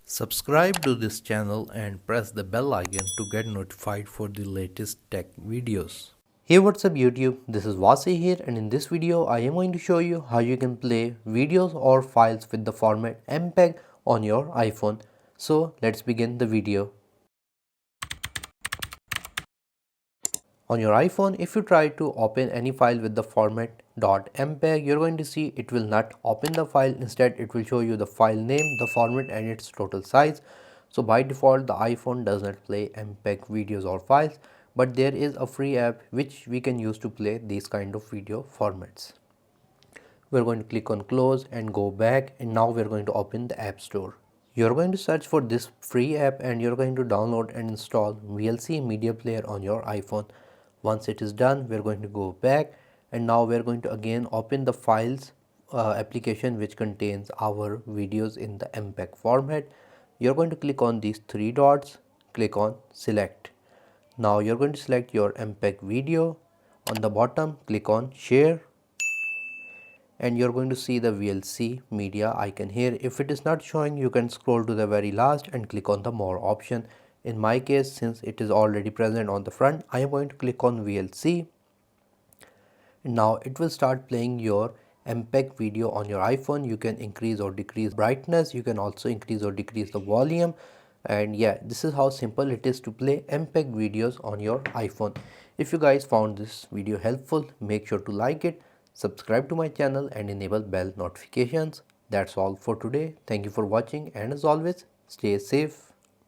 Subscribe to this channel and press the bell icon to get notified for the latest tech videos. Hey, what's up YouTube, this is Wasay here, and in this video I am going to show you how you can play videos or files with the format MPEG on your iPhone. So let's begin the video. On your iPhone, if you try to open any file with the format .mpeg, you're going to see it will not open the file. Instead, it will show you the file name, the format and its total size. So by default, the iPhone does not play MPEG videos or files, but there is a free app which we can use to play these kind of video formats. We're going to click on close and go back, and now we're going to open the App Store. You're going to search for this free app and you're going to download and install VLC Media Player on your iPhone. Once it is done, we're going to go back, and now we're going to again open the files application which contains our videos in the MPEG format. You're going to click on these three dots, click on select. Now you're going to select your MPEG video. On the bottom, click on share, and you're going to see the VLC media icon here. If it is not showing, you can scroll to the very last and click on the more option. In my case, since it is already present on the front, I am going to click on VLC. Now it will start playing your MPEG video on your iPhone. You can increase or decrease brightness. You can also increase or decrease the volume. And yeah, this is how simple it is to play MPEG videos on your iPhone. If you guys found this video helpful, make sure to like it, subscribe to my channel and enable bell notifications. That's all for today. Thank you for watching, and as always, stay safe.